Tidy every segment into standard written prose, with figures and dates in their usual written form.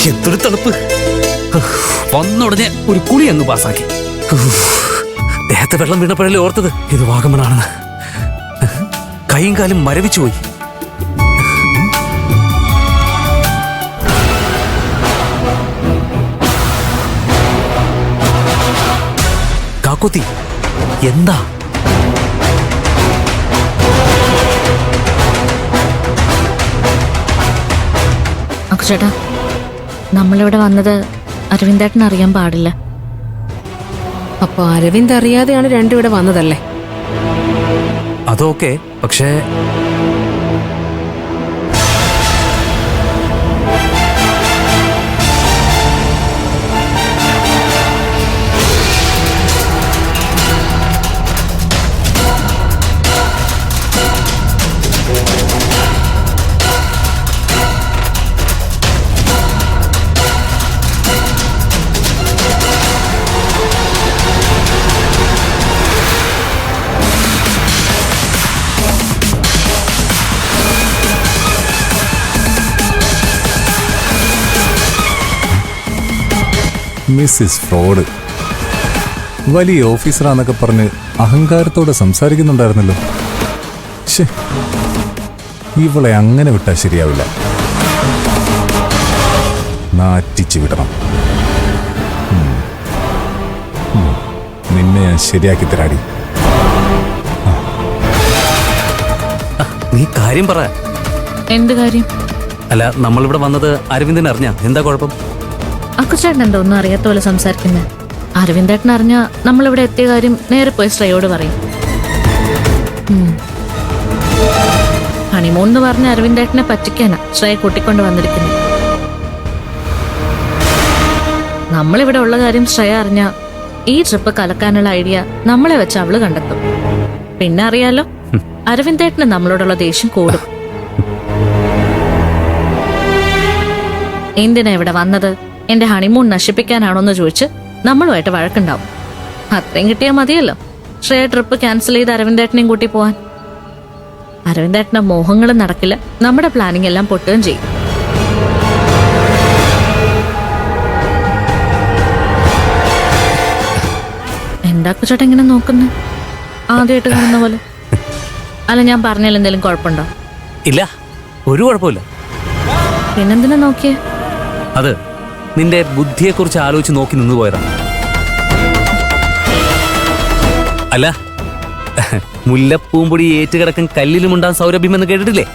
എന്തൊരു തണുപ്പ്. വന്നുടനെ ഒരു കുളി അങ്ങ് പാസാക്കി. ദേഹത്തെ വെള്ളം വീണപ്പോഴല്ലേ ഓർത്തത് ഇത് വാഗമണാണെന്ന്. കൈയും കാലും മരവിച്ചു പോയി. കാക്കുത്തി എന്താ? ചേട്ടാ, നമ്മളിവിടെ വന്നത് അരവിന്ദേട്ടൻ അറിയാൻ പാടില്ല. അപ്പൊ അരവിന്ദ് അറിയാതെയാണ് രണ്ടും ഇവിടെ വന്നതല്ലേ? അതൊക്കെ പക്ഷേ മിസ്സിസ് ഫ്രോഡ് വലിയ ഓഫീസറാന്നൊക്കെ പറഞ്ഞ് അഹങ്കാരത്തോടെ സംസാരിക്കുന്നുണ്ടായിരുന്നല്ലോ. ശേ, ഇവളെ അങ്ങനെ വിട്ടാൽ ശരിയാവില്ല. നാറ്റിച്ചു വിടണം. നിന്നെ ഞാൻ ശരിയാക്കി തരാടി. നീ കാര്യം പറ. എന്ത് കാര്യം? അല്ല, നമ്മളിവിടെ വന്നത് അരവിന്ദൻ അറിഞ്ഞ എന്താ കുഴപ്പം? അക്കുച്ചേട്ടൻ എന്താ ഒന്നും അറിയാത്ത പോലെ സംസാരിക്കുന്നത്? അരവിന്ദേട്ടൻ അറിഞ്ഞ നമ്മളിവിടെ എത്തിയ കാര്യം നേരെ പോയി ശ്രേയോട് പറയും. ഹണിമൂൺ എന്ന് പറഞ്ഞ അരവിന്ദേട്ടനെ പറ്റിക്കാനാ ശ്രേയ കൂട്ടിക്കൊണ്ട് വന്നിരിക്കുന്നത്. നമ്മളിവിടെ ഉള്ള കാര്യം ശ്രേയ അറിഞ്ഞ ഈ ട്രിപ്പ് കലക്കാനുള്ള ഐഡിയ നമ്മളെ വെച്ച് അവള് കണ്ടെത്തും. പിന്നെ അറിയാലോ, അരവിന്ദേട്ടന് നമ്മളോടുള്ള ദേഷ്യം കൂടും. എന്തിനാ ഇവിടെ വന്നത്, എന്റെ ഹണിമൂൺ നശിപ്പിക്കാനാണോന്ന് ചോദിച്ച് നമ്മളുമായിട്ട് വഴക്കുണ്ടാവും. അത്രയും കിട്ടിയാൽ മതിയല്ലോ ശ്രേയ ട്രിപ്പ് ക്യാൻസൽ ചെയ്ത് അരവിന്ദേട്ടനെയും കൂട്ടി പോവാൻ. അരവിന്ദേട്ടന്റെ മോഹങ്ങളും നടക്കില്ല, നമ്മുടെ പ്ലാനിങ് എല്ലാം പൊട്ടുകയും ചെയ്യും. എന്താ ചേട്ടാ ഇങ്ങനെ നോക്കുന്നു? ആദ്യമായിട്ട് കാണുന്ന പോലെ. അല്ല, ഞാൻ പറഞ്ഞാൽ എന്തെങ്കിലും കുഴപ്പമുണ്ടോ? ഇല്ല, ഒരു കുഴപ്പമില്ല. പിന്നെന്തിനാ നോക്കിയേ? അത് നിന്റെ ബുദ്ധിയെക്കുറിച്ച് ആലോചിച്ച് നോക്കി നിന്ന് പോയതാണ്. അല്ല, മുല്ലപ്പൂമ്പൊടി ഏറ്റുകിടക്കും കല്ലിലുമുണ്ടാൻ സൗരഭ്യം എന്ന് കേട്ടിട്ടില്ലേ?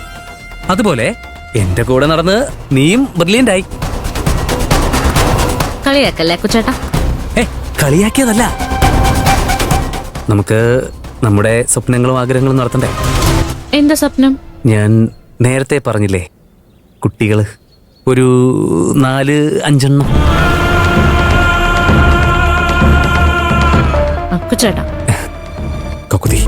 അതുപോലെ എന്റെ കൂടെ നടന്ന് നീയും ബ്രില്യൻ്റ് ആയി. കളിയാക്കല്ലേ കുച്ചേട്ടാ? കളിയാക്കിയതല്ല. നമുക്ക് നമ്മുടെ സ്വപ്നങ്ങളും ആഗ്രഹങ്ങളും നടത്തണ്ടേ? എന്താ സ്വപ്നം? ഞാൻ നേരത്തെ പറഞ്ഞില്ലേ, കുട്ടികള് ഒരു 4-5 എണ്ണം. അക്കുച്ചേട്ടാ, കക്കുതി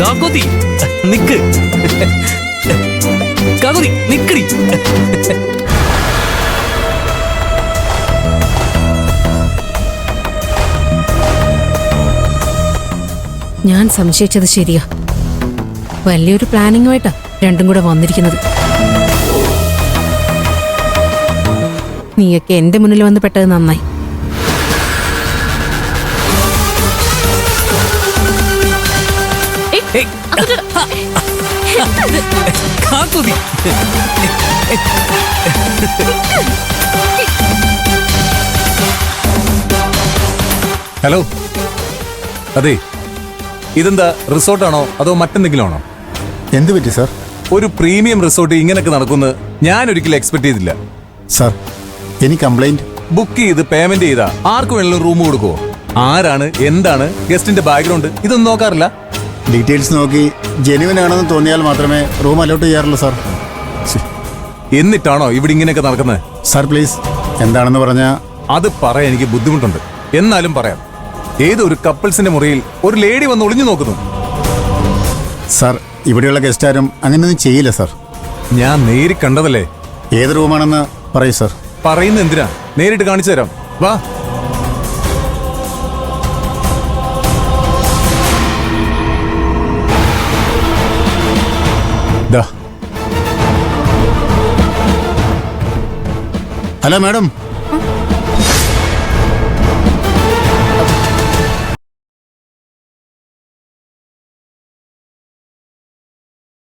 കാക്കോത്തി നിക്ക്. കാക്കോത്തി നിക്കടി. ഞാൻ സംശയിച്ചത് ശരിയാ. വലിയൊരു പ്ലാനിങ്ങുമായിട്ടാ രണ്ടും കൂടെ വന്നിരിക്കുന്നത്. നീയൊക്കെ എന്റെ മുന്നിൽ വന്ന് പെട്ടത് നന്നായി. ഹലോ, അതെ, ഇതെന്താ റിസോർട്ടാണോ അതോ മറ്റെന്തെങ്കിലും ആണോ? എന്ത് പറ്റി സാർ? ഒരു പ്രീമിയം റിസോർട്ട് ഇങ്ങനെയൊക്കെ നടക്കുമെന്ന് ഞാൻ ഒരിക്കലും എക്സ്പെക്ട് ചെയ്തില്ല. സാർ, എനിക്ക് കംപ്ലൈന്റ്. ബുക്ക് ചെയ്ത് പേയ്മെന്റ് ചെയ്താ ആർക്ക് വേണമെങ്കിലും റൂം കൊടുക്കുവോ? ആരാണ്, എന്താണ് ഗസ്റ്റിന്റെ ബാക്ക്ഗ്രൗണ്ട്, ഇതൊന്നും നോക്കാറില്ല. ഡീറ്റെയിൽസ് നോക്കി ജെന്യുവൻ ആണെന്ന് തോന്നിയാൽ മാത്രമേ റൂം അലോട്ട് ചെയ്യാറുള്ളൂ സാർ. എന്നിട്ടാണോ ഇവിടെ ഇങ്ങനെയൊക്കെ നടക്കുന്നത്? സാർ പ്ലീസ്, എന്താണെന്ന് പറഞ്ഞാൽ അത് പറയാൻ എനിക്ക് ബുദ്ധിമുട്ടുണ്ട്. എന്നാലും പറയാം. ഏതൊരു കപ്പിൾസിന്റെ മുറിയിൽ ഒരു ലേഡി വന്ന് ഒളിഞ്ഞു നോക്കുന്നു. സാർ, ഇവിടെയുള്ള ഗസ്റ്റ് ആരും അങ്ങനെയൊന്നും ചെയ്യില്ല സാർ. ഞാൻ നേരി കണ്ടതല്ലേ. ഏത് റൂമാണെന്ന് പറയൂ സാർ. പറയുന്ന എന്തിനാ? നേരിട്ട് കാണിച്ചു തരാം, വാ. Hello madam